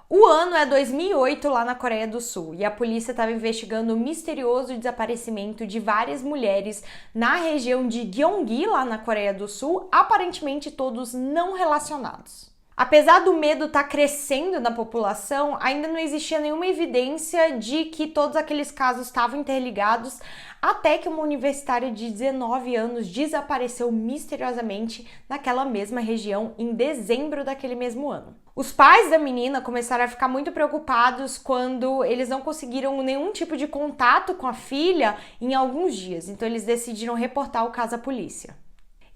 O ano é 2008 lá na Coreia do Sul e a polícia estava investigando o misterioso desaparecimento de várias mulheres na região de Gyeonggi, lá na Coreia do Sul, aparentemente todos não relacionados. Apesar do medo estar crescendo na população, ainda não existia nenhuma evidência de que todos aqueles casos estavam interligados, até que uma universitária de 19 anos desapareceu misteriosamente naquela mesma região em dezembro daquele mesmo ano. Os pais da menina começaram a ficar muito preocupados quando eles não conseguiram nenhum tipo de contato com a filha em alguns dias, então eles decidiram reportar o caso à polícia.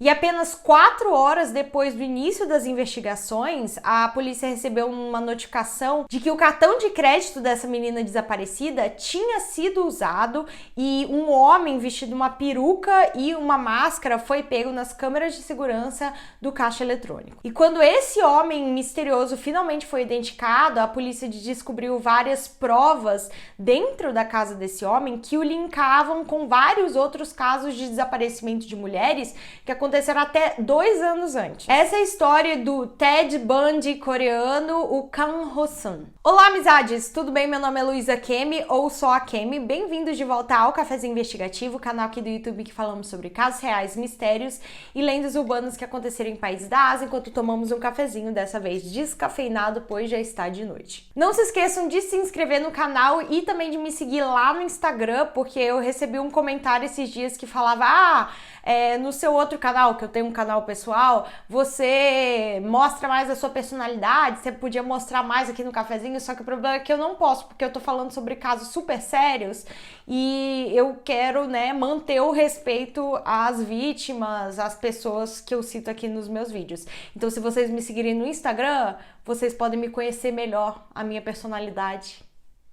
E apenas 4 horas depois do início das investigações, a polícia recebeu uma notificação de que o cartão de crédito dessa menina desaparecida tinha sido usado e um homem vestido uma peruca e uma máscara foi pego nas câmeras de segurança do caixa eletrônico. E quando esse homem misterioso finalmente foi identificado, a polícia descobriu várias provas dentro da casa desse homem que o linkavam com vários outros casos de desaparecimento de mulheres que aconteceram até 2 anos antes. Essa é a história do Ted Bundy coreano, o Kang Ho-sun. Olá, amizades! Tudo bem? Meu nome é Luísa Kemi, ou só a Kemi. Bem-vindos de volta ao Cafézinho Investigativo, canal aqui do YouTube que falamos sobre casos reais, mistérios e lendas urbanas que aconteceram em países da Ásia, enquanto tomamos um cafezinho, dessa vez descafeinado, pois já está de noite. Não se esqueçam de se inscrever no canal e também de me seguir lá no Instagram, porque eu recebi um comentário esses dias que falava no seu outro canal, que eu tenho um canal pessoal, você mostra mais a sua personalidade, você podia mostrar mais aqui no cafezinho, só que o problema é que eu não posso, porque eu tô falando sobre casos super sérios e eu quero, manter o respeito às vítimas, às pessoas que eu cito aqui nos meus vídeos. Então, se vocês me seguirem no Instagram, vocês podem me conhecer melhor, a minha personalidade.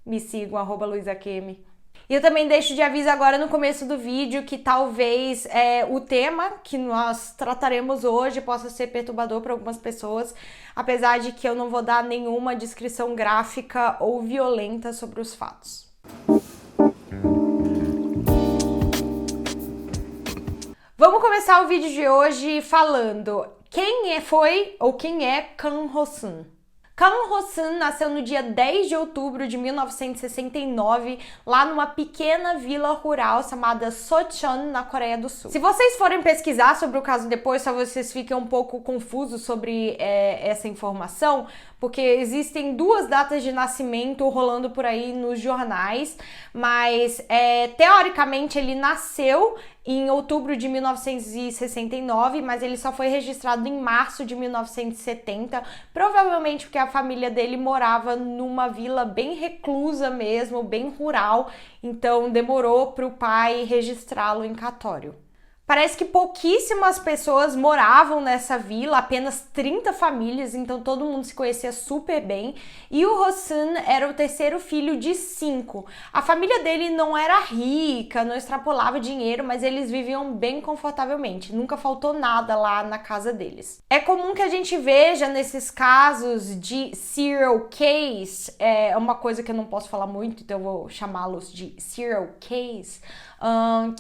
Me sigam, @LuisaKemi. E eu também deixo de aviso agora no começo do vídeo que talvez o tema que nós trataremos hoje possa ser perturbador para algumas pessoas, apesar de que eu não vou dar nenhuma descrição gráfica ou violenta sobre os fatos. Vamos começar o vídeo de hoje falando quem é Kang Ho-sun. Kang Ho-sun nasceu no dia 10 de outubro de 1969, lá numa pequena vila rural chamada Socheon, na Coreia do Sul. Se vocês forem pesquisar sobre o caso depois, só vocês fiquem um pouco confusos sobre essa informação, porque existem 2 datas de nascimento rolando por aí nos jornais, mas teoricamente ele nasceu em outubro de 1969, mas ele só foi registrado em março de 1970, provavelmente porque a família dele morava numa vila bem reclusa mesmo, bem rural, então demorou para o pai registrá-lo em cartório. Parece que pouquíssimas pessoas moravam nessa vila, apenas 30 famílias, então todo mundo se conhecia super bem. E o Ho-sun era o 3º filho de 5. A família dele não era rica, não extrapolava dinheiro, mas eles viviam bem confortavelmente. Nunca faltou nada lá na casa deles. É comum que a gente veja nesses casos de serial case, é uma coisa que eu não posso falar muito, então eu vou chamá-los de serial case,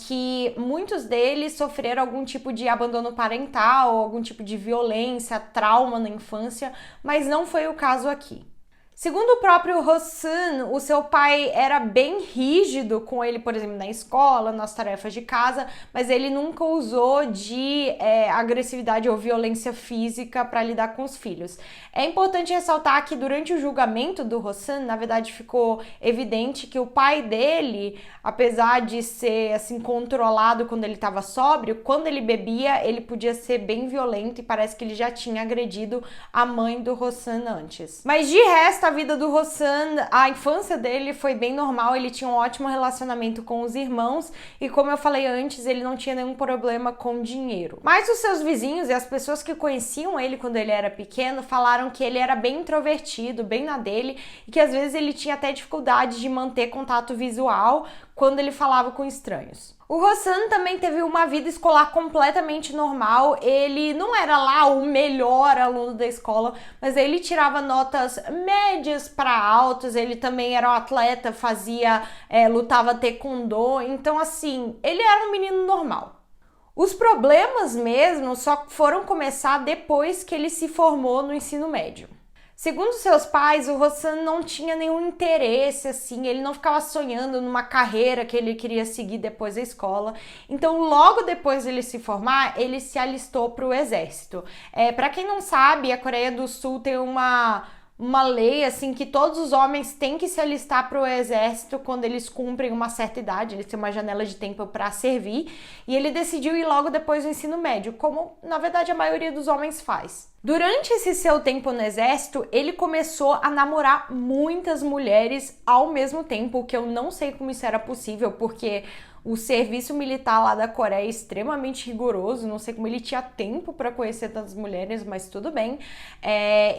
que muitos deles sofreram algum tipo de abandono parental, algum tipo de violência, trauma na infância, mas não foi o caso aqui. Segundo o próprio Ho-sun, o seu pai era bem rígido com ele, por exemplo, na escola, nas tarefas de casa, mas ele nunca usou de agressividade ou violência física para lidar com os filhos. É importante ressaltar que durante o julgamento do Ho-sun, na verdade, ficou evidente que o pai dele, apesar de ser assim controlado quando ele estava sóbrio, quando ele bebia, ele podia ser bem violento e parece que ele já tinha agredido a mãe do Ho-sun antes. Mas de resto, a vida do Ho-sun, a infância dele foi bem normal, ele tinha um ótimo relacionamento com os irmãos e, como eu falei antes, ele não tinha nenhum problema com dinheiro. Mas os seus vizinhos e as pessoas que conheciam ele quando ele era pequeno falaram que ele era bem introvertido, bem na dele, e que às vezes ele tinha até dificuldade de manter contato visual quando ele falava com estranhos. O Ho-sun também teve uma vida escolar completamente normal, ele não era lá o melhor aluno da escola, mas ele tirava notas médias para altas, ele também era um atleta, lutava taekwondo, então assim, ele era um menino normal. Os problemas mesmo só foram começar depois que ele se formou no ensino médio. Segundo seus pais, o Hossein não tinha nenhum interesse, assim, ele não ficava sonhando numa carreira que ele queria seguir depois da escola. Então, logo depois de ele se formar, ele se alistou para o exército. Para quem não sabe, a Coreia do Sul tem uma lei, assim, que todos os homens têm que se alistar para o exército quando eles cumprem uma certa idade, eles têm uma janela de tempo para servir, e ele decidiu ir logo depois do ensino médio, como, na verdade, a maioria dos homens faz. Durante esse seu tempo no exército, ele começou a namorar muitas mulheres ao mesmo tempo, o que eu não sei como isso era possível, porque o serviço militar lá da Coreia é extremamente rigoroso, não sei como ele tinha tempo para conhecer tantas mulheres, mas tudo bem.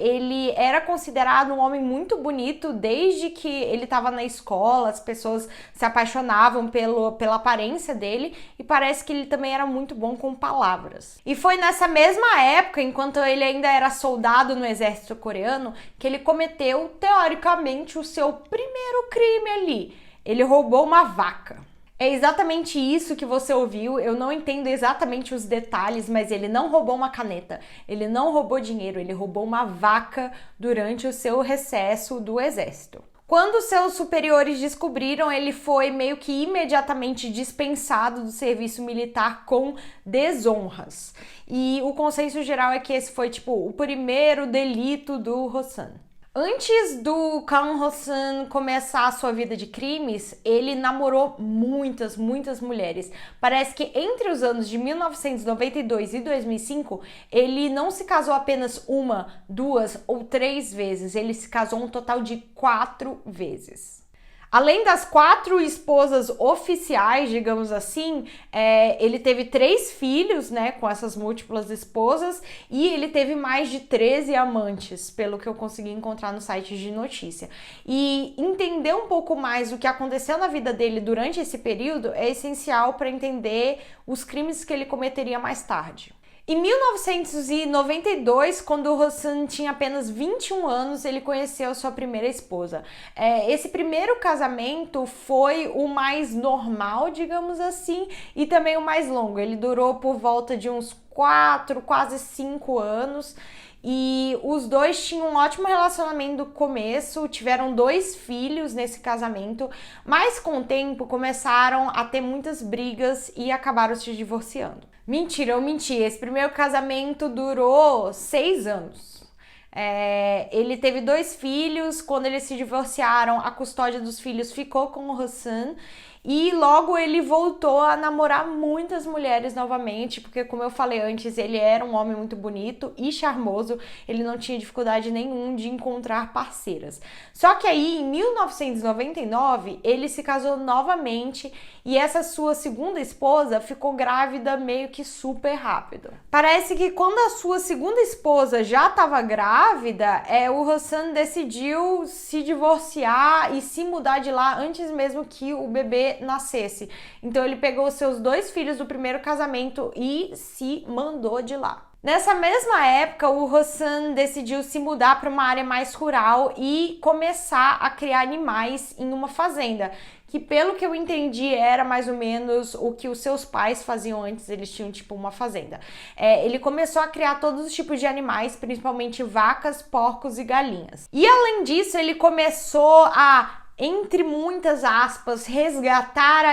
Ele era considerado um homem muito bonito desde que ele estava na escola, as pessoas se apaixonavam pela aparência dele e parece que ele também era muito bom com palavras. E foi nessa mesma época, enquanto ele ainda era soldado no exército coreano, que ele cometeu, teoricamente, o seu primeiro crime ali. Ele roubou uma vaca. É exatamente isso que você ouviu, eu não entendo exatamente os detalhes, mas ele não roubou uma caneta, ele não roubou dinheiro, ele roubou uma vaca durante o seu recesso do exército. Quando seus superiores descobriram, ele foi meio que imediatamente dispensado do serviço militar com desonras. E o consenso geral é que esse foi, o primeiro delito do Hossein. Antes do Kang Hossein começar a sua vida de crimes, ele namorou muitas mulheres. Parece que entre os anos de 1992 e 2005, ele não se casou apenas uma, duas ou três vezes, ele se casou um total de 4 vezes. Além das 4 esposas oficiais, digamos assim, ele teve 3 filhos, né, com essas múltiplas esposas, e ele teve mais de 13 amantes, pelo que eu consegui encontrar no site de notícia. E entender um pouco mais o que aconteceu na vida dele durante esse período é essencial para entender os crimes que ele cometeria mais tarde. Em 1992, quando o Hossein tinha apenas 21 anos, ele conheceu sua primeira esposa. Esse primeiro casamento foi o mais normal, digamos assim, e também o mais longo. Ele durou por volta de uns 4, quase 5 anos. E os dois tinham um ótimo relacionamento no começo, tiveram 2 filhos nesse casamento, mas com o tempo começaram a ter muitas brigas e acabaram se divorciando. Mentira, eu menti. Esse primeiro casamento durou 6 anos. Ele teve 2 filhos. Quando eles se divorciaram, a custódia dos filhos ficou com o Hossein. E logo ele voltou a namorar muitas mulheres novamente, porque, como eu falei antes, ele era um homem muito bonito e charmoso, ele não tinha dificuldade nenhuma de encontrar parceiras. Só que aí, em 1999, ele se casou novamente e essa sua segunda esposa ficou grávida meio que super rápido. Parece que quando a sua segunda esposa já estava grávida, o Hossein decidiu se divorciar e se mudar de lá antes mesmo que o bebê nascesse. Então ele pegou os seus 2 filhos do primeiro casamento e se mandou de lá. Nessa mesma época, o Hossein decidiu se mudar para uma área mais rural e começar a criar animais em uma fazenda, que, pelo que eu entendi, era mais ou menos o que os seus pais faziam antes, eles tinham uma fazenda. Ele começou a criar todos os tipos de animais, principalmente vacas, porcos e galinhas. E além disso, ele começou a, entre muitas aspas, resgatar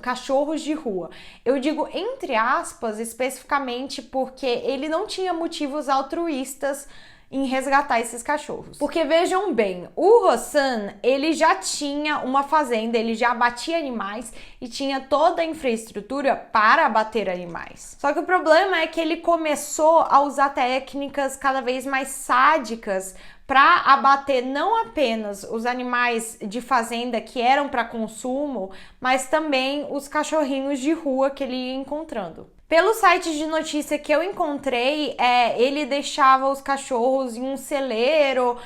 cachorros de rua. Eu digo entre aspas especificamente porque ele não tinha motivos altruístas em resgatar esses cachorros. Porque vejam bem, o Hossein, ele já tinha uma fazenda, ele já abatia animais e tinha toda a infraestrutura para abater animais. Só que o problema é que ele começou a usar técnicas cada vez mais sádicas para abater não apenas os animais de fazenda que eram para consumo, mas também os cachorrinhos de rua que ele ia encontrando. Pelo site de notícia que eu encontrei, ele deixava os cachorros em um celeiro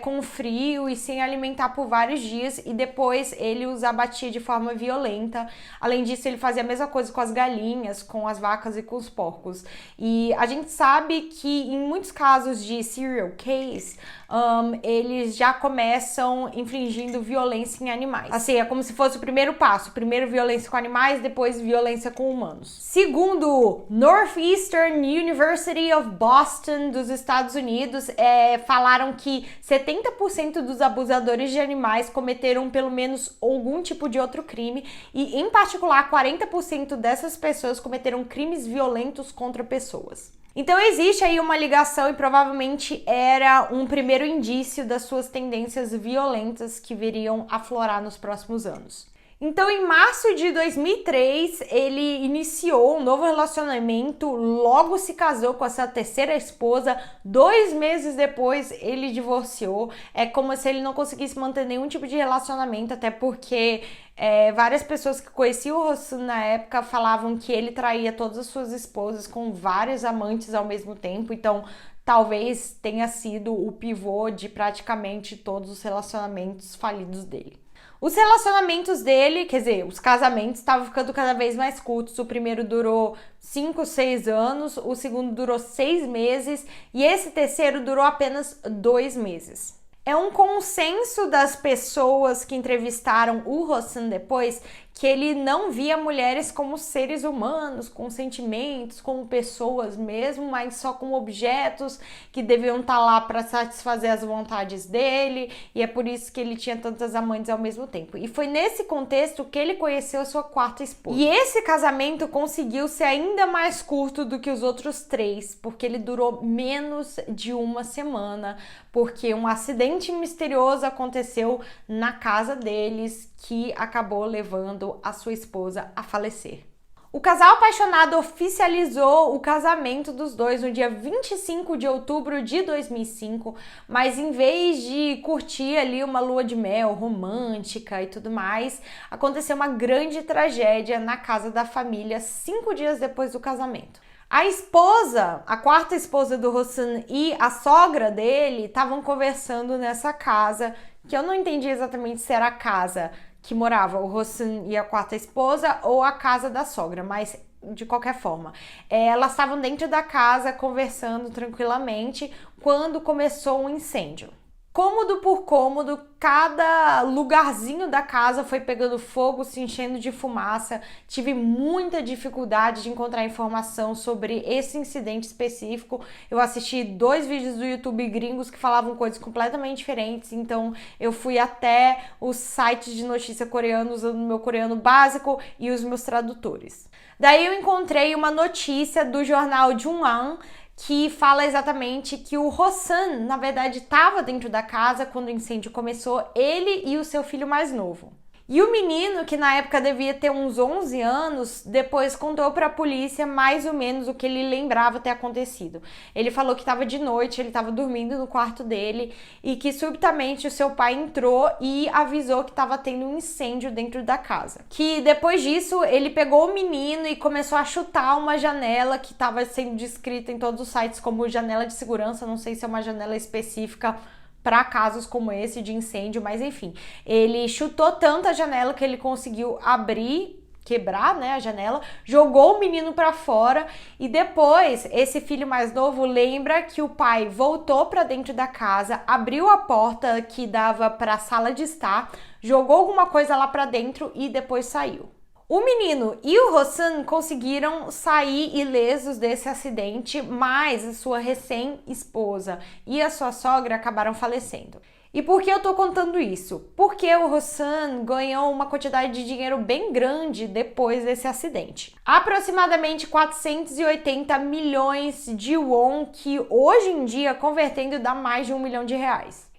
com frio e sem alimentar por vários dias e depois ele os abatia de forma violenta. Além disso, ele fazia a mesma coisa com as galinhas, com as vacas e com os porcos. E a gente sabe que em muitos casos de serial case, eles já começam infligindo violência em animais. Assim, é como se fosse o primeiro passo. Primeiro violência com animais, depois violência com humanos. Segundo do Northeastern University of Boston dos Estados Unidos, falaram que 70% dos abusadores de animais cometeram pelo menos algum tipo de outro crime e, em particular, 40% dessas pessoas cometeram crimes violentos contra pessoas. Então existe aí uma ligação e provavelmente era um primeiro indício das suas tendências violentas que viriam aflorar nos próximos anos. Então, em março de 2003, ele iniciou um novo relacionamento, logo se casou com a sua terceira esposa. 2 meses depois, ele divorciou. É como se ele não conseguisse manter nenhum tipo de relacionamento, até porque várias pessoas que conheciam o Hossein na época falavam que ele traía todas as suas esposas com vários amantes ao mesmo tempo. Então, talvez tenha sido o pivô de praticamente todos os relacionamentos falidos dele. Os relacionamentos dele, quer dizer, os casamentos estavam ficando cada vez mais curtos. O primeiro durou 5, 6 anos, o segundo durou 6 meses e esse terceiro durou apenas 2 meses. É um consenso das pessoas que entrevistaram o Hossein depois que ele não via mulheres como seres humanos, com sentimentos, como pessoas mesmo, mas só como objetos que deviam estar lá para satisfazer as vontades dele, e é por isso que ele tinha tantas amantes ao mesmo tempo. E foi nesse contexto que ele conheceu a sua quarta esposa. E esse casamento conseguiu ser ainda mais curto do que os outros 3, porque ele durou menos de 1 semana, porque um acidente misterioso aconteceu na casa deles que acabou levando a sua esposa a falecer. O casal apaixonado oficializou o casamento dos dois no dia 25 de outubro de 2005, mas em vez de curtir ali uma lua de mel romântica e tudo mais, aconteceu uma grande tragédia na casa da família 5 dias depois do casamento. A esposa, a quarta esposa do Hossein e a sogra dele estavam conversando nessa casa, que eu não entendi exatamente se era a casa que morava o Hossein e a quarta esposa ou a casa da sogra, mas de qualquer forma, elas estavam dentro da casa conversando tranquilamente quando começou um incêndio. Cômodo por cômodo, cada lugarzinho da casa foi pegando fogo, se enchendo de fumaça. Tive muita dificuldade de encontrar informação sobre esse incidente específico. Eu assisti 2 vídeos do YouTube gringos que falavam coisas completamente diferentes, então eu fui até os sites de notícia coreanos usando o meu coreano básico e os meus tradutores. Daí eu encontrei uma notícia do jornal Junwan, que fala exatamente que o Hossein, na verdade, estava dentro da casa quando o incêndio começou, ele e o seu filho mais novo. E o menino, que na época devia ter uns 11 anos, depois contou para a polícia mais ou menos o que ele lembrava ter acontecido. Ele falou que estava de noite, ele estava dormindo no quarto dele e que subitamente o seu pai entrou e avisou que estava tendo um incêndio dentro da casa. Que depois disso ele pegou o menino e começou a chutar uma janela que estava sendo descrita em todos os sites como janela de segurança, não sei se é uma janela específica para casos como esse de incêndio, mas enfim, ele chutou tanto a janela que ele conseguiu quebrar, né, a janela, jogou o menino para fora e depois esse filho mais novo lembra que o pai voltou para dentro da casa, abriu a porta que dava para a sala de estar, jogou alguma coisa lá para dentro e depois saiu. O menino e o Hossein conseguiram sair ilesos desse acidente, mas a sua recém-esposa e a sua sogra acabaram falecendo. E por que eu tô contando isso? Porque o Hossein ganhou uma quantidade de dinheiro bem grande depois desse acidente. Aproximadamente 480 milhões de won, que hoje em dia, convertendo, dá mais de R$1 milhão.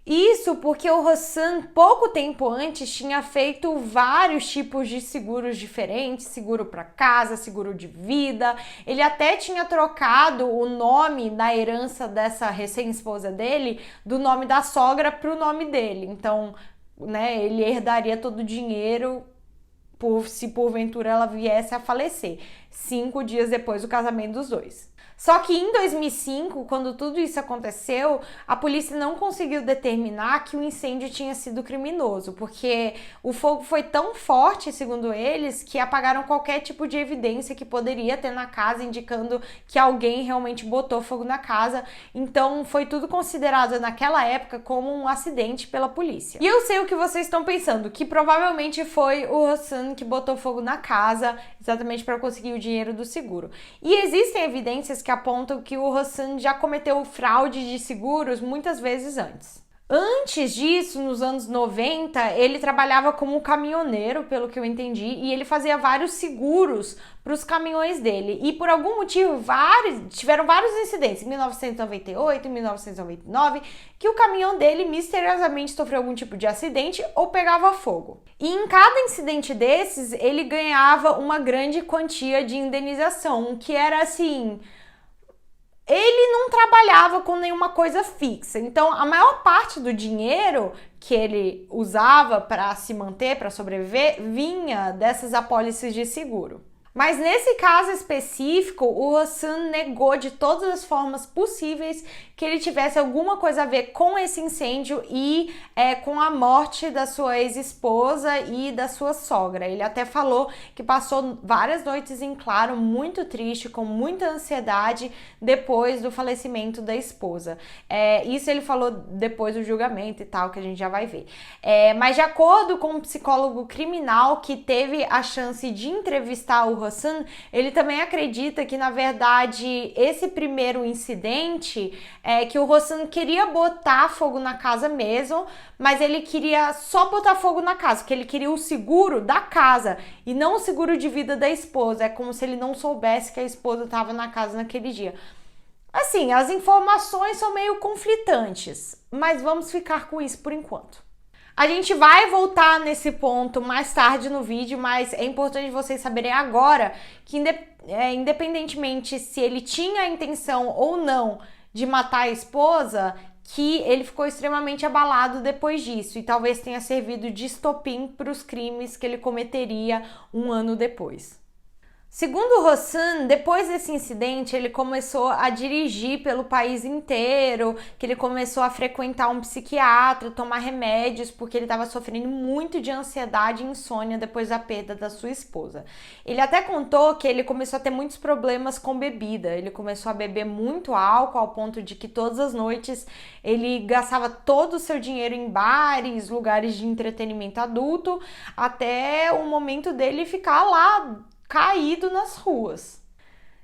Isso porque o Hossein, pouco tempo antes, tinha feito vários tipos de seguros diferentes, seguro para casa, seguro de vida. Ele até tinha trocado o nome da herança dessa recém-esposa dele, do nome da sogra para o nome dele. Então, né, ele herdaria todo o dinheiro se porventura ela viesse a falecer, 5 dias depois do casamento dos dois. Só que em 2005, quando tudo isso aconteceu, a polícia não conseguiu determinar que o incêndio tinha sido criminoso, porque o fogo foi tão forte, segundo eles, que apagaram qualquer tipo de evidência que poderia ter na casa, indicando que alguém realmente botou fogo na casa. Então foi tudo considerado naquela época como um acidente pela polícia. E eu sei o que vocês estão pensando, que provavelmente foi o Hassan que botou fogo na casa, exatamente para conseguir o dinheiro do seguro. E existem evidências que apontam que o Hassan já cometeu fraude de seguros muitas vezes antes. Antes disso, nos anos 90, ele trabalhava como caminhoneiro, pelo que eu entendi, e ele fazia vários seguros para os caminhões dele. E por algum motivo, tiveram vários incidentes, em 1998, em 1999, que o caminhão dele misteriosamente sofreu algum tipo de acidente ou pegava fogo. E em cada incidente desses, ele ganhava uma grande quantia de indenização, que era assim... Ele não trabalhava com nenhuma coisa fixa, então a maior parte do dinheiro que ele usava para se manter, para sobreviver, vinha dessas apólices de seguro. Mas nesse caso específico, o Hassan negou de todas as formas possíveis que ele tivesse alguma coisa a ver com esse incêndio e com a morte da sua ex-esposa e da sua sogra. Ele até falou que passou várias noites em claro, muito triste, com muita ansiedade depois do falecimento da esposa. Isso ele falou depois do julgamento e tal, que a gente já vai ver. Mas de acordo com um psicólogo criminal que teve a chance de entrevistar o Hassan, ele também acredita que, na verdade, esse primeiro incidente que o Hassan queria botar fogo na casa mesmo, mas ele queria só botar fogo na casa, que ele queria o seguro da casa e não o seguro de vida da esposa. É como se ele não soubesse que a esposa estava na casa naquele dia. Assim, as informações são meio conflitantes, mas vamos ficar com isso por enquanto. A gente vai voltar nesse ponto mais tarde no vídeo, mas é importante vocês saberem agora que independentemente se ele tinha a intenção ou não de matar a esposa, que ele ficou extremamente abalado depois disso e talvez tenha servido de estopim para os crimes que ele cometeria um ano depois. Segundo o Hassan, depois desse incidente, ele começou a dirigir pelo país inteiro, que ele começou a frequentar um psiquiatra, tomar remédios, porque ele estava sofrendo muito de ansiedade e insônia depois da perda da sua esposa. Ele até contou que ele começou a ter muitos problemas com bebida, ele começou a beber muito álcool, ao ponto de que todas as noites ele gastava todo o seu dinheiro em bares, lugares de entretenimento adulto, até o momento dele ficar lá caído nas ruas.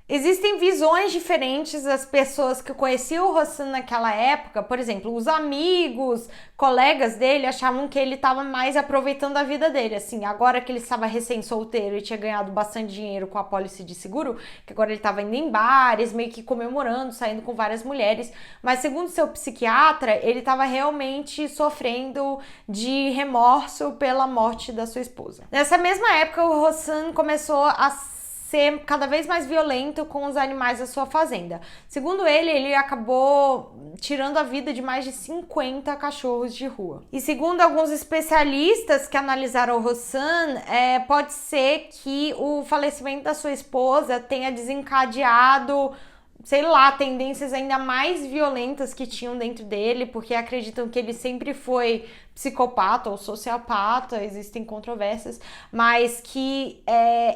Existem visões diferentes das pessoas que conheciam o Hassan naquela época. Por exemplo, os amigos, colegas dele achavam que ele estava mais aproveitando a vida dele. Assim, agora que ele estava recém-solteiro e tinha ganhado bastante dinheiro com a apólice de seguro, que agora ele estava indo em bares, meio que comemorando, saindo com várias mulheres. Mas segundo seu psiquiatra, ele estava realmente sofrendo de remorso pela morte da sua esposa. Nessa mesma época, o Hassan começou a ser cada vez mais violento com os animais da sua fazenda. Segundo ele acabou tirando a vida de mais de 50 cachorros de rua. E segundo alguns especialistas que analisaram o Hassan, pode ser que o falecimento da sua esposa tenha desencadeado, sei lá, tendências ainda mais violentas que tinham dentro dele, porque acreditam que ele sempre foi psicopata ou sociopata, existem controvérsias, mas que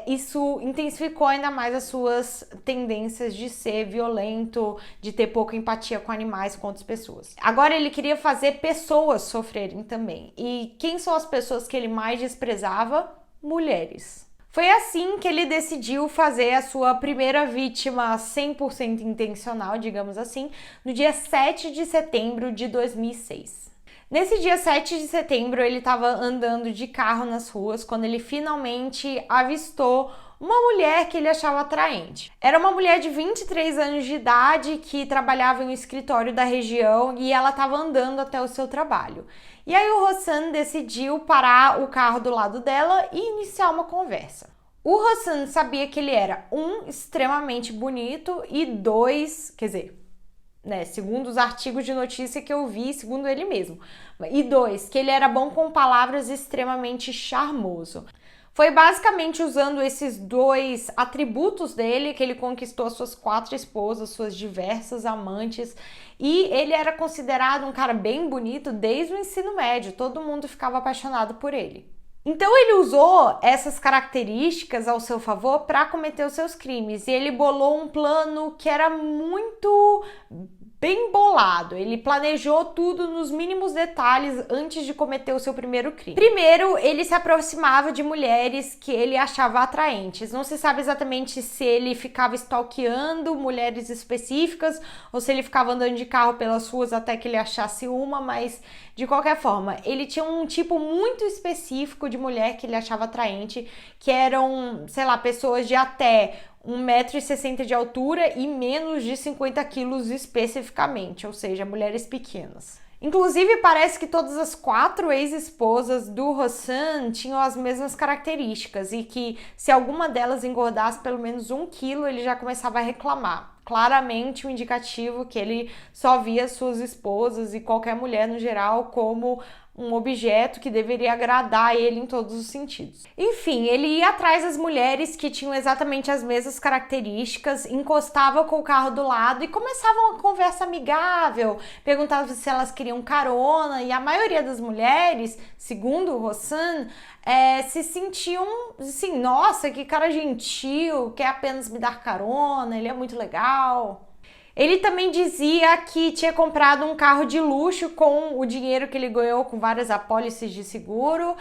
isso intensificou ainda mais as suas tendências de ser violento, de ter pouca empatia com animais, com outras pessoas. Agora ele queria fazer pessoas sofrerem também. E quem são as pessoas que ele mais desprezava? Mulheres. Foi assim que ele decidiu fazer a sua primeira vítima 100% intencional, digamos assim, no dia 7 de setembro de 2006. Nesse dia 7 de setembro, ele estava andando de carro nas ruas quando ele finalmente avistou uma mulher que ele achava atraente. Era uma mulher de 23 anos de idade que trabalhava em um escritório da região e ela estava andando até o seu trabalho. E aí o Hassan decidiu parar o carro do lado dela e iniciar uma conversa. O Hassan sabia que ele era, extremamente bonito e segundo os artigos de notícia que eu vi, segundo ele mesmo, e que ele era bom com palavras, extremamente charmoso. Foi basicamente usando esses dois atributos dele que ele conquistou suas 4 esposas, suas diversas amantes, e ele era considerado um cara bem bonito desde o ensino médio, todo mundo ficava apaixonado por ele. Então ele usou essas características ao seu favor para cometer os seus crimes, e ele bolou um plano que era muito bem bolado. Ele planejou tudo nos mínimos detalhes antes de cometer o seu primeiro crime. Primeiro, ele se aproximava de mulheres que ele achava atraentes. Não se sabe exatamente se ele ficava stalkeando mulheres específicas ou se ele ficava andando de carro pelas ruas até que ele achasse uma, mas de qualquer forma, ele tinha um tipo muito específico de mulher que ele achava atraente, que eram, sei lá, pessoas de até 1,60 m de altura e menos de 50 quilos especificamente, ou seja, mulheres pequenas. Inclusive, parece que todas as 4 ex-esposas do Hossein tinham as mesmas características e que se alguma delas engordasse pelo menos 1 quilo, ele já começava a reclamar. Claramente um indicativo que ele só via suas esposas e qualquer mulher no geral como um objeto que deveria agradar ele em todos os sentidos. Enfim, ele ia atrás das mulheres que tinham exatamente as mesmas características, encostava com o carro do lado e começava uma conversa amigável, perguntava se elas queriam carona, e a maioria das mulheres, segundo o Hossein, se sentiam assim, nossa, que cara gentil, quer apenas me dar carona, ele é muito legal. Ele também dizia que tinha comprado um carro de luxo com o dinheiro que ele ganhou com várias apólices de seguro,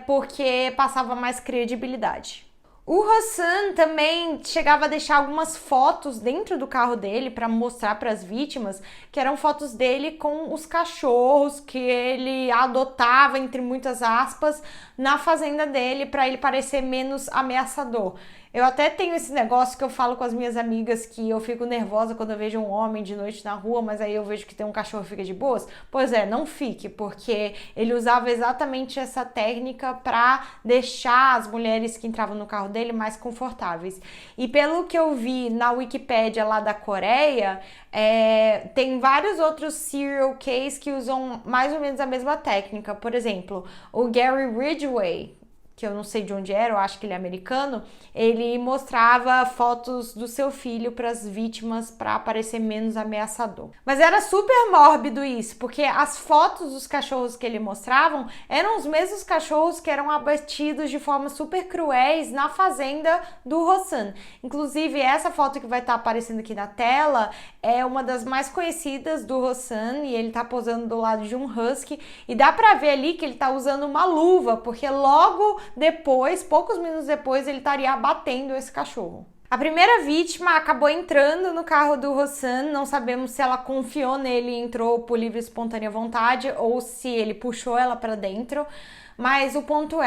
porque passava mais credibilidade. O Hossein também chegava a deixar algumas fotos dentro do carro dele para mostrar para as vítimas, que eram fotos dele com os cachorros que ele adotava, entre muitas aspas, na fazenda dele para ele parecer menos ameaçador. Eu até tenho esse negócio que eu falo com as minhas amigas que eu fico nervosa quando eu vejo um homem de noite na rua, mas aí eu vejo que tem um cachorro e fica de boas. Pois é, não fique, porque ele usava exatamente essa técnica para deixar as mulheres que entravam no carro dele mais confortáveis. E pelo que eu vi na Wikipédia lá da Coreia, tem vários outros serial killers que usam mais ou menos a mesma técnica. Por exemplo, o Gary Ridgway, que eu não sei de onde era, eu acho que ele é americano, ele mostrava fotos do seu filho para as vítimas para parecer menos ameaçador. Mas era super mórbido isso, porque as fotos dos cachorros que ele mostravam eram os mesmos cachorros que eram abatidos de forma super cruéis na fazenda do Hossein. Inclusive, essa foto que vai estar aparecendo aqui na tela é uma das mais conhecidas do Hossein, e ele tá posando do lado de um husky, e dá pra ver ali que ele tá usando uma luva, porque logo depois, poucos minutos depois, ele estaria abatendo esse cachorro. A primeira vítima acabou entrando no carro do Hossein, não sabemos se ela confiou nele e entrou por livre e espontânea vontade ou se ele puxou ela para dentro, mas o ponto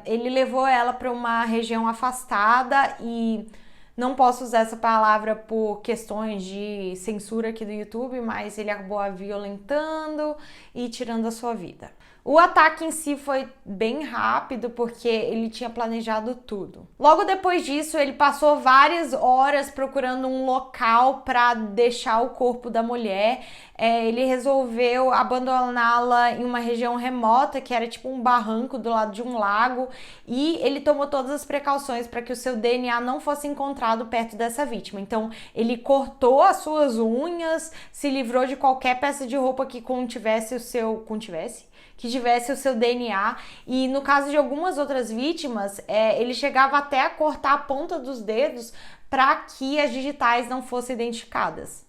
ele levou ela para uma região afastada e não posso usar essa palavra por questões de censura aqui do YouTube, mas ele acabou a violentando e tirando a sua vida. O ataque em si foi bem rápido porque ele tinha planejado tudo. Logo depois disso, ele passou várias horas procurando um local para deixar o corpo da mulher. Ele resolveu abandoná-la em uma região remota, que era tipo um barranco do lado de um lago, e ele tomou todas as precauções para que o seu DNA não fosse encontrado perto dessa vítima. Então, ele cortou as suas unhas, se livrou de qualquer peça de roupa que tivesse o seu DNA, e no caso de algumas outras vítimas, ele chegava até a cortar a ponta dos dedos para que as digitais não fossem identificadas.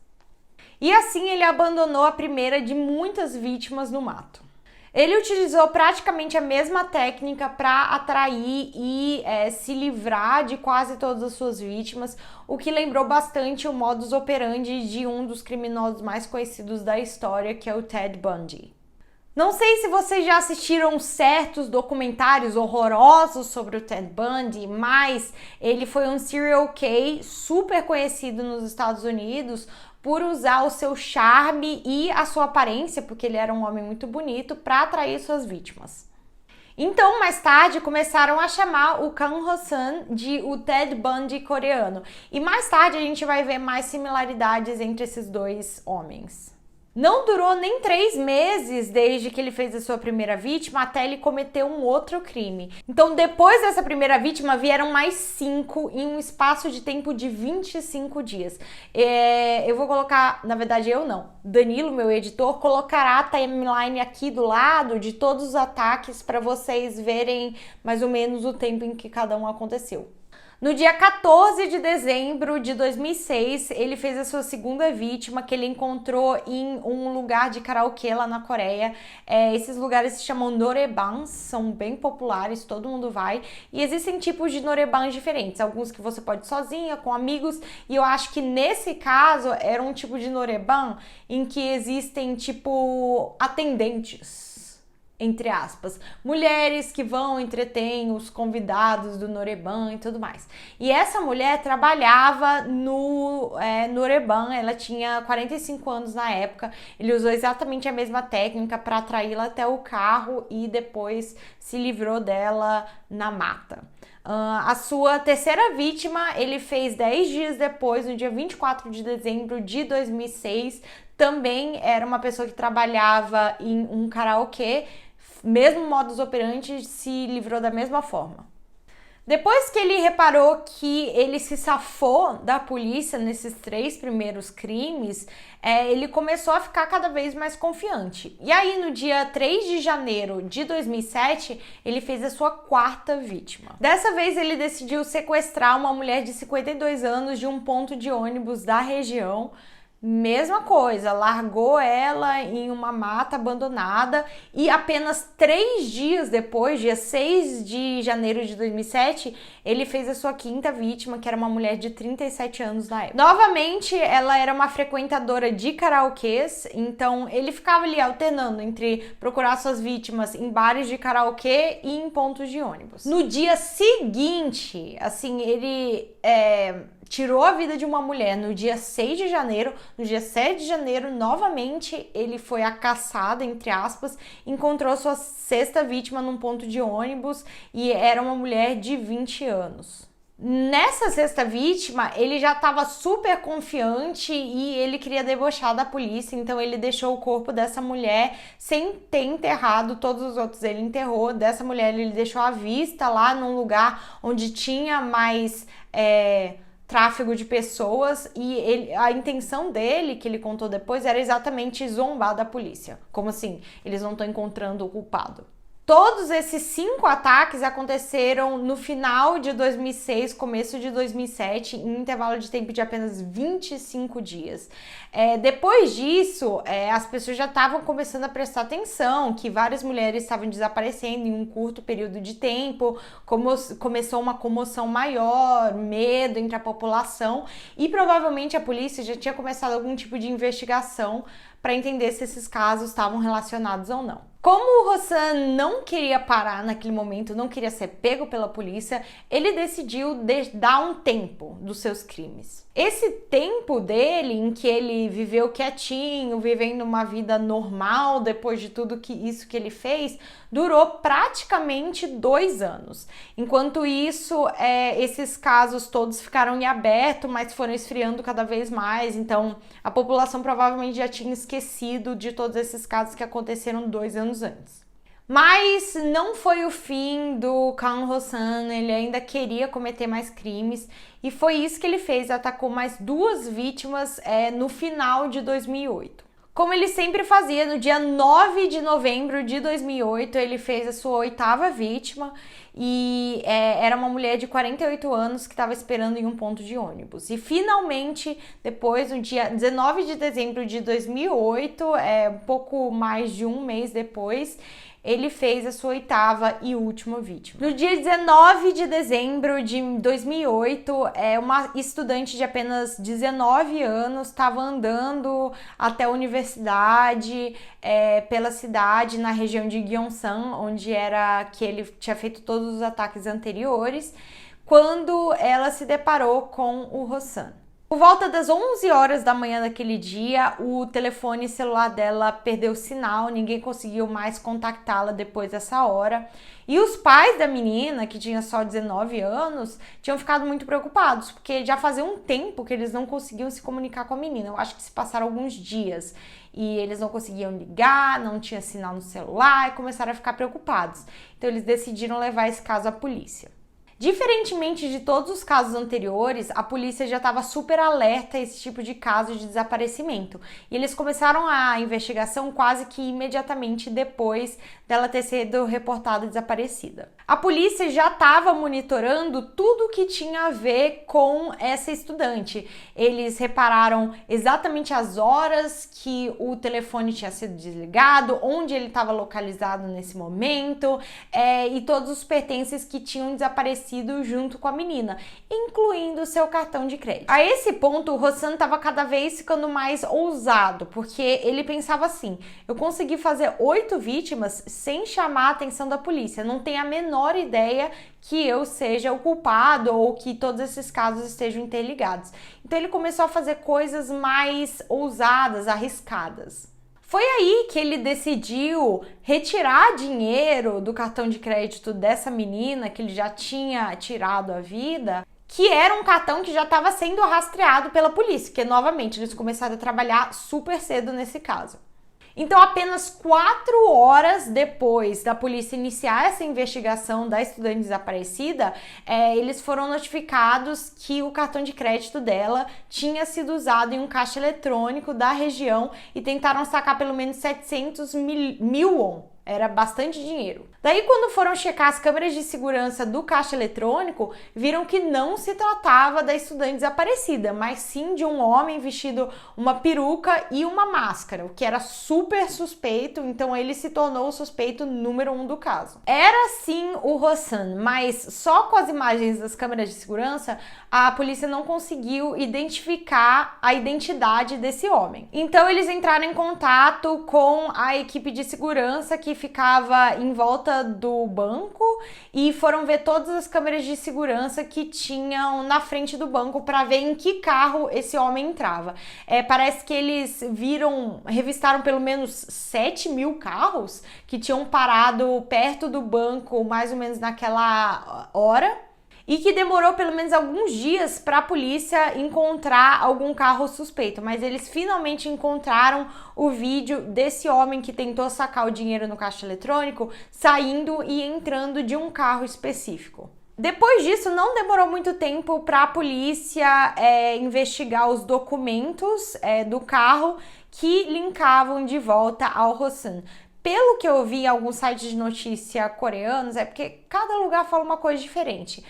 E assim ele abandonou a primeira de muitas vítimas no mato. Ele utilizou praticamente a mesma técnica para atrair e se livrar de quase todas as suas vítimas, o que lembrou bastante o modus operandi de um dos criminosos mais conhecidos da história, que é o Ted Bundy. Não sei se vocês já assistiram certos documentários horrorosos sobre o Ted Bundy, mas ele foi um serial killer super conhecido nos Estados Unidos por usar o seu charme e a sua aparência, porque ele era um homem muito bonito, para atrair suas vítimas. Então, mais tarde, começaram a chamar o Kang Ho-seun de o Ted Bundy coreano. E mais tarde a gente vai ver mais similaridades entre esses dois homens. Não durou nem 3 meses desde que ele fez a sua primeira vítima até ele cometer um outro crime. Então, depois dessa primeira vítima, vieram mais 5 em um espaço de tempo de 25 dias. Eu vou colocar, na verdade eu não, Danilo, meu editor, colocará a timeline aqui do lado de todos os ataques para vocês verem mais ou menos o tempo em que cada um aconteceu. No dia 14 de dezembro de 2006, ele fez a sua segunda vítima, que ele encontrou em um lugar de karaokê lá na Coreia. Esses lugares se chamam norebans, são bem populares, todo mundo vai. E existem tipos de norebans diferentes, alguns que você pode ir sozinha, com amigos. E eu acho que nesse caso era um tipo de noreban em que existem tipo atendentes, entre aspas, mulheres que vão entretêm os convidados do noreban e tudo mais. E essa mulher trabalhava no noreban, ela tinha 45 anos na época, ele usou exatamente a mesma técnica para atraí-la até o carro e depois se livrou dela na mata. A sua terceira vítima ele fez 10 dias depois, no dia 24 de dezembro de 2006, também era uma pessoa que trabalhava em um karaokê, mesmo modus operandi, se livrou da mesma forma. Depois que ele reparou que ele se safou da polícia nesses 3 primeiros crimes, ele começou a ficar cada vez mais confiante. E aí, no dia 3 de janeiro de 2007, ele fez a sua 4ª vítima. Dessa vez, ele decidiu sequestrar uma mulher de 52 anos de um ponto de ônibus da região. Mesma coisa, largou ela em uma mata abandonada e apenas 3 dias depois, dia 6 de janeiro de 2007, ele fez a sua 5ª vítima, que era uma mulher de 37 anos na época. Novamente, ela era uma frequentadora de karaokês, então ele ficava ali alternando entre procurar suas vítimas em bares de karaokê e em pontos de ônibus. No dia seguinte, assim, ele tirou a vida de uma mulher no dia 6 de janeiro, no dia 7 de janeiro, novamente, ele foi a caçada, entre aspas, encontrou sua 6ª vítima num ponto de ônibus e era uma mulher de 20 anos. Nessa 6ª vítima, ele já estava super confiante e ele queria debochar da polícia, então ele deixou o corpo dessa mulher sem ter enterrado, todos os outros ele enterrou, dessa mulher ele deixou à vista lá num lugar onde tinha mais tráfego de pessoas e a intenção dele, que ele contou depois, era exatamente zombar da polícia. Como assim? Eles não estão encontrando o culpado. Todos esses 5 ataques aconteceram no final de 2006, começo de 2007, em um intervalo de tempo de apenas 25 dias. Depois disso, as pessoas já estavam começando a prestar atenção que várias mulheres estavam desaparecendo em um curto período de tempo, começou uma comoção maior, medo entre a população e provavelmente a polícia já tinha começado algum tipo de investigação para entender se esses casos estavam relacionados ou não. Como o Hossan não queria parar naquele momento, não queria ser pego pela polícia, ele decidiu dar um tempo dos seus crimes. Esse tempo dele, em que ele viveu quietinho, vivendo uma vida normal depois de tudo isso que ele fez, durou praticamente 2 anos. Enquanto isso, esses casos todos ficaram em aberto, mas foram esfriando cada vez mais. Então, a população provavelmente já tinha esquecido de todos esses casos que aconteceram 2 anos antes. Mas não foi o fim do Kang Ho-san, ele ainda queria cometer mais crimes e foi isso que ele fez, atacou mais 2 vítimas no final de 2008. Como ele sempre fazia, no dia 9 de novembro de 2008, ele fez a sua 8ª vítima e era uma mulher de 48 anos que estava esperando em um ponto de ônibus. E finalmente, depois, no dia 19 de dezembro de 2008, um pouco mais de um mês depois, ele fez a sua 8ª e última vítima. No dia 19 de dezembro de 2008, uma estudante de apenas 19 anos estava andando até a universidade, pela cidade, na região de Gyeongsan, onde era que ele tinha feito todos os ataques anteriores, quando ela se deparou com o Hossan. Por volta das 11 horas da manhã daquele dia, o telefone celular dela perdeu o sinal, ninguém conseguiu mais contactá-la depois dessa hora. E os pais da menina, que tinha só 19 anos, tinham ficado muito preocupados, porque já fazia um tempo que eles não conseguiam se comunicar com a menina. Eu acho que se passaram alguns dias e eles não conseguiam ligar, não tinha sinal no celular e começaram a ficar preocupados. Então eles decidiram levar esse caso à polícia. Diferentemente de todos os casos anteriores, a polícia já estava super alerta a esse tipo de caso de desaparecimento. E eles começaram a investigação quase que imediatamente depois dela ter sido reportada desaparecida. A polícia já estava monitorando tudo que tinha a ver com essa estudante. Eles repararam exatamente as horas que o telefone tinha sido desligado, onde ele estava localizado nesse momento, e todos os pertences que tinham desaparecido junto com a menina, incluindo seu cartão de crédito. A esse ponto, o Rossano estava cada vez ficando mais ousado, porque ele pensava assim: eu consegui fazer 8 vítimas sem chamar a atenção da polícia, não tem a menor ideia que eu seja o culpado ou que todos esses casos estejam interligados. Então ele começou a fazer coisas mais ousadas, arriscadas. Foi aí que ele decidiu retirar dinheiro do cartão de crédito dessa menina que ele já tinha tirado a vida, que era um cartão que já estava sendo rastreado pela polícia, porque novamente eles começaram a trabalhar super cedo nesse caso. Então, apenas 4 horas depois da polícia iniciar essa investigação da estudante desaparecida, eles foram notificados que o cartão de crédito dela tinha sido usado em um caixa eletrônico da região e tentaram sacar pelo menos 700 mil won. Era bastante dinheiro. Daí, quando foram checar as câmeras de segurança do caixa eletrônico, viram que não se tratava da estudante desaparecida, mas sim de um homem vestido uma peruca e uma máscara, o que era super suspeito, então ele se tornou o suspeito número 1 do caso. Era sim o Rossan, mas só com as imagens das câmeras de segurança, a polícia não conseguiu identificar a identidade desse homem. Então, eles entraram em contato com a equipe de segurança que ficava em volta do banco e foram ver todas as câmeras de segurança que tinham na frente do banco para ver em que carro esse homem entrava. Parece que eles revistaram pelo menos 7 mil carros que tinham parado perto do banco mais ou menos naquela hora. E que demorou pelo menos alguns dias para a polícia encontrar algum carro suspeito, mas eles finalmente encontraram o vídeo desse homem que tentou sacar o dinheiro no caixa eletrônico saindo e entrando de um carro específico. Depois disso, não demorou muito tempo para a polícia investigar os documentos do carro que linkavam de volta ao Rossan. Pelo que eu vi em alguns sites de notícia coreanos, porque cada lugar fala uma coisa diferente.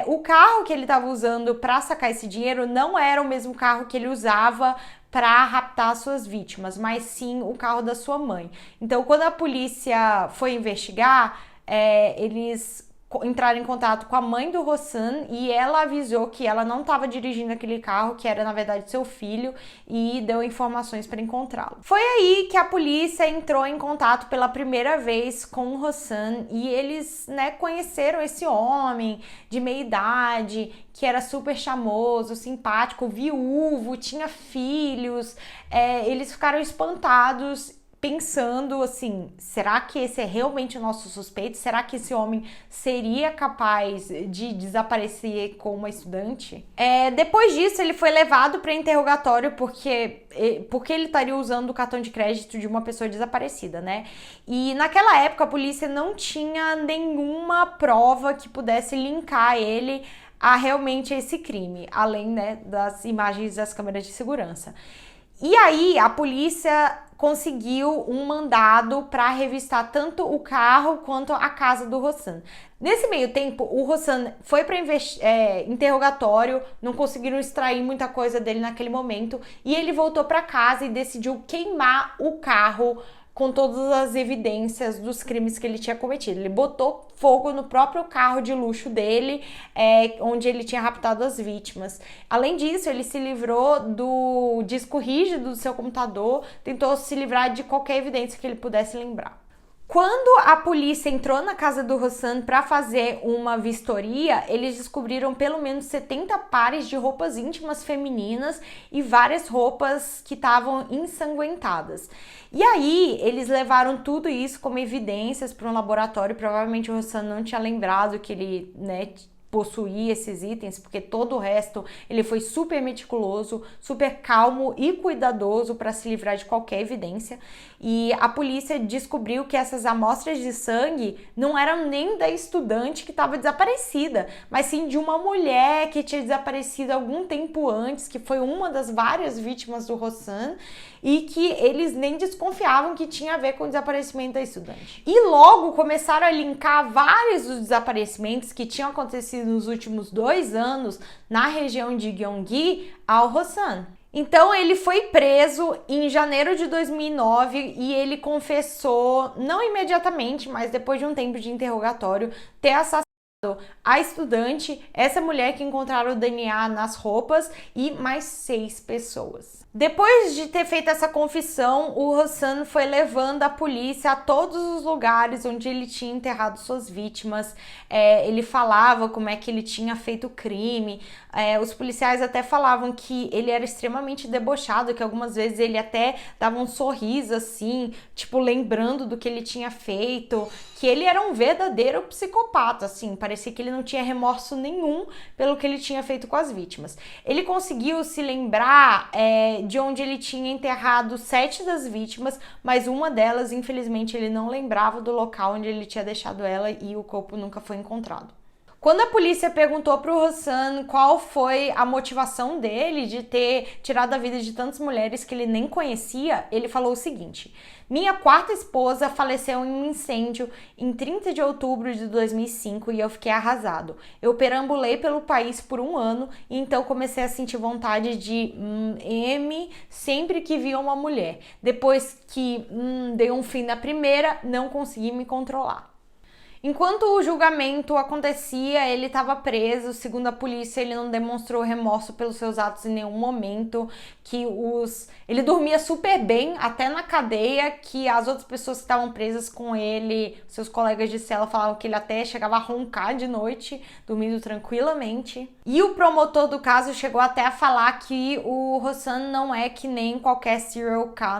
O carro que ele estava usando para sacar esse dinheiro não era o mesmo carro que ele usava para raptar suas vítimas, mas sim o carro da sua mãe. Então, quando a polícia foi investigar, eles entraram em contato com a mãe do Rossan e ela avisou que ela não estava dirigindo aquele carro, que era na verdade seu filho, e deu informações para encontrá-lo. Foi aí que a polícia entrou em contato pela primeira vez com o Rossan e eles, conheceram esse homem de meia idade, que era super charmoso, simpático, viúvo, tinha filhos. Eles ficaram espantados, pensando assim: será que esse é realmente o nosso suspeito? Será que esse homem seria capaz de desaparecer com uma estudante? Depois disso, ele foi levado para interrogatório porque ele estaria usando o cartão de crédito de uma pessoa desaparecida, né? E naquela época a polícia não tinha nenhuma prova que pudesse linkar ele a realmente esse crime, além, das imagens das câmeras de segurança. E aí a polícia conseguiu um mandado para revistar tanto o carro quanto a casa do Rossan. Nesse meio tempo, o Rossan foi para interrogatório, não conseguiram extrair muita coisa dele naquele momento, e ele voltou para casa e decidiu queimar o carro com todas as evidências dos crimes que ele tinha cometido. Ele botou fogo no próprio carro de luxo dele, onde ele tinha raptado as vítimas. Além disso, ele se livrou do disco rígido do seu computador, tentou se livrar de qualquer evidência que ele pudesse lembrar. Quando a polícia entrou na casa do Hassan para fazer uma vistoria, eles descobriram pelo menos 70 pares de roupas íntimas femininas e várias roupas que estavam ensanguentadas. E aí, eles levaram tudo isso como evidências para um laboratório. Provavelmente o Hassan não tinha lembrado que ele, possuir esses itens, porque todo o resto ele foi super meticuloso, super calmo e cuidadoso para se livrar de qualquer evidência. E a polícia descobriu que essas amostras de sangue não eram nem da estudante que estava desaparecida, mas sim de uma mulher que tinha desaparecido algum tempo antes, que foi uma das várias vítimas do Hassan, e que eles nem desconfiavam que tinha a ver com o desaparecimento da estudante. E logo começaram a linkar vários dos desaparecimentos que tinham acontecido nos últimos 2 anos na região de Gyeonggi ao Hassan. Então ele foi preso em janeiro de 2009 e ele confessou, não imediatamente, mas depois de um tempo de interrogatório, ter assassinado a estudante, essa mulher que encontraram o DNA nas roupas e mais 6 pessoas. Depois de ter feito essa confissão, o Hassan foi levando a polícia a todos os lugares onde ele tinha enterrado suas vítimas. Ele falava como é que ele tinha feito o crime. Os policiais até falavam que ele era extremamente debochado, que algumas vezes ele até dava um sorriso assim, tipo lembrando do que ele tinha feito, que ele era um verdadeiro psicopata, assim, parecia que ele não tinha remorso nenhum pelo que ele tinha feito com as vítimas. Ele conseguiu se lembrar de onde ele tinha enterrado 7 das vítimas, mas uma delas, infelizmente, ele não lembrava do local onde ele tinha deixado ela e o corpo nunca foi encontrado. Quando a polícia perguntou para o Hassan qual foi a motivação dele de ter tirado a vida de tantas mulheres que ele nem conhecia, ele falou o seguinte: minha 4ª esposa faleceu em um incêndio em 30 de outubro de 2005 e eu fiquei arrasado. Eu perambulei pelo país por 1 ano e então comecei a sentir vontade de sempre que via uma mulher. Depois que dei um fim na primeira, não consegui me controlar. Enquanto o julgamento acontecia, ele estava preso. Segundo a polícia, ele não demonstrou remorso pelos seus atos em nenhum momento, ele dormia super bem, até na cadeia, que as outras pessoas que estavam presas com ele, seus colegas de cela, falavam que ele até chegava a roncar de noite, dormindo tranquilamente. E o promotor do caso chegou até a falar que o Hassan não é que nem qualquer serial killer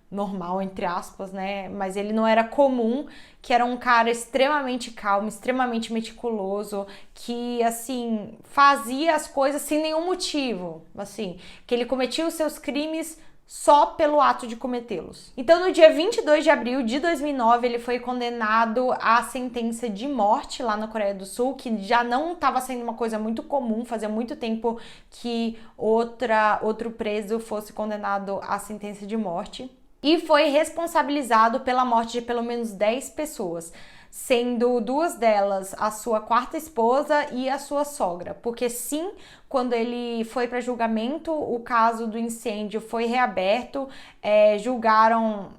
normal, entre aspas, né? Mas ele não era comum, que era um cara extremamente calmo, extremamente meticuloso, que, assim, fazia as coisas sem nenhum motivo, assim, que ele cometia os seus crimes só pelo ato de cometê-los. Então, no dia 22 de abril de 2009, ele foi condenado à sentença de morte lá na Coreia do Sul, que já não estava sendo uma coisa muito comum, fazia muito tempo que outro preso fosse condenado à sentença de morte. E foi responsabilizado pela morte de pelo menos 10 pessoas, sendo 2 delas a sua 4ª esposa e a sua sogra. Porque sim, quando ele foi para julgamento, o caso do incêndio foi reaberto, julgaram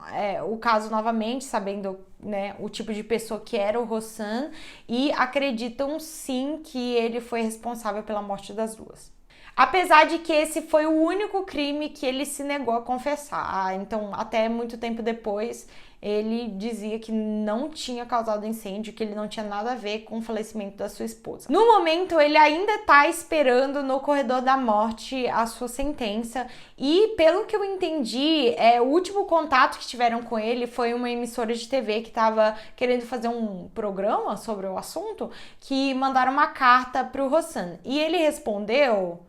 o caso novamente, sabendo, né, o tipo de pessoa que era o Hassan, e acreditam sim que ele foi responsável pela morte das 2. Apesar de que esse foi o único crime que ele se negou a confessar. Então, até muito tempo depois, ele dizia que não tinha causado incêndio, que ele não tinha nada a ver com o falecimento da sua esposa. No momento, ele ainda está esperando no corredor da morte a sua sentença e, pelo que eu entendi, o último contato que tiveram com ele foi uma emissora de TV que estava querendo fazer um programa sobre o assunto, que mandaram uma carta para o Hassan. E ele respondeu,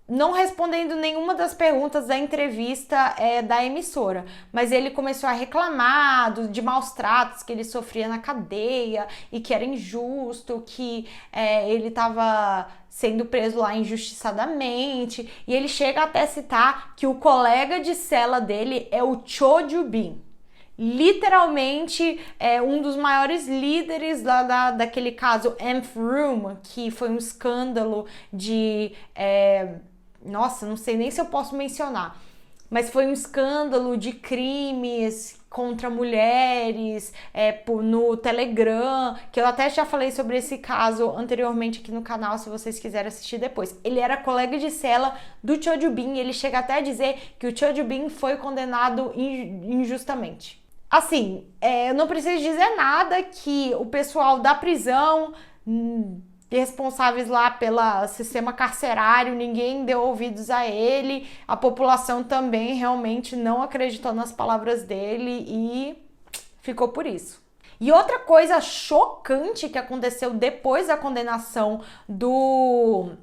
não respondendo nenhuma das perguntas da entrevista da emissora, mas ele começou a reclamar de maus tratos que ele sofria na cadeia e que era injusto, que ele estava sendo preso lá injustiçadamente, e ele chega até a citar que o colega de cela dele é o Cho Ju-bin. Literalmente um dos maiores líderes daquele caso Nth Room, que foi um escândalo de... nossa, não sei nem se eu posso mencionar, mas foi um escândalo de crimes contra mulheres no Telegram, que eu até já falei sobre esse caso anteriormente aqui no canal, se vocês quiserem assistir depois. Ele era colega de cela do Cho Ju-bin, e ele chega até a dizer que o Cho Ju-bin foi condenado injustamente. Assim, eu não preciso dizer nada que o pessoal da prisão, responsáveis lá pelo sistema carcerário, ninguém deu ouvidos a ele, a população também realmente não acreditou nas palavras dele e ficou por isso. E outra coisa chocante que aconteceu depois da condenação do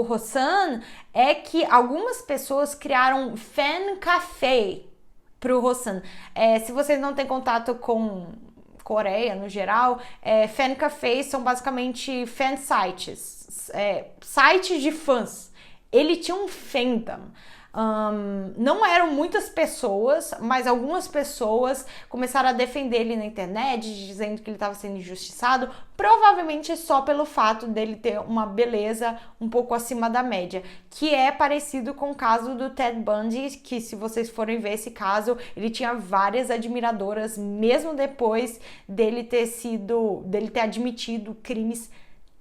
Rosan é que algumas pessoas criaram um fan café pro Rosan. Se vocês não têm contato com Coreia no geral, fan cafés são basicamente fan sites, sites de fãs. Ele tinha um fandom. Não eram muitas pessoas, mas algumas pessoas começaram a defender ele na internet, dizendo que ele estava sendo injustiçado, provavelmente só pelo fato dele ter uma beleza um pouco acima da média, que é parecido com o caso do Ted Bundy, que se vocês forem ver esse caso, ele tinha várias admiradoras, mesmo depois dele ter admitido crimes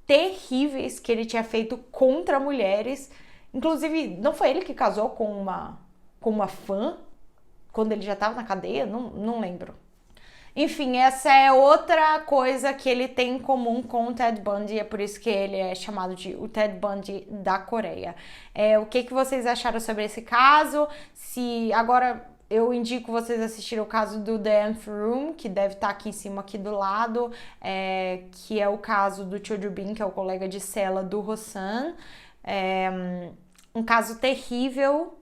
terríveis que ele tinha feito contra mulheres. Inclusive, não foi ele que casou com uma fã quando ele já estava na cadeia? Não lembro. Enfim, essa é outra coisa que ele tem em comum com o Ted Bundy, é por isso que ele é chamado de o Ted Bundy da Coreia. O que vocês acharam sobre esse caso? Se agora eu indico vocês assistirem o caso do The Nth Room, que deve estar aqui em cima, aqui do lado, que é o caso do Cho Joo-bin, que é o colega de cela do Rosan. Um caso terrível,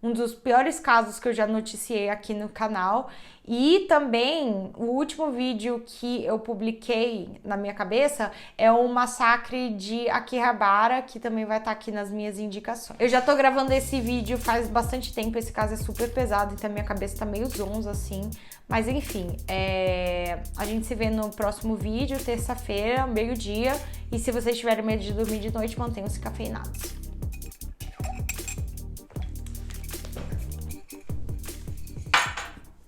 um dos piores casos que eu já noticiei aqui no canal. E também, o último vídeo que eu publiquei na minha cabeça é o massacre de Akihabara, que também vai estar aqui nas minhas indicações. Eu já tô gravando esse vídeo faz bastante tempo, esse caso é super pesado, então minha cabeça tá meio zonza, assim. Mas enfim, a gente se vê no próximo vídeo, terça-feira, meio-dia. E se vocês tiverem medo de dormir de noite, mantenham-se cafeinados.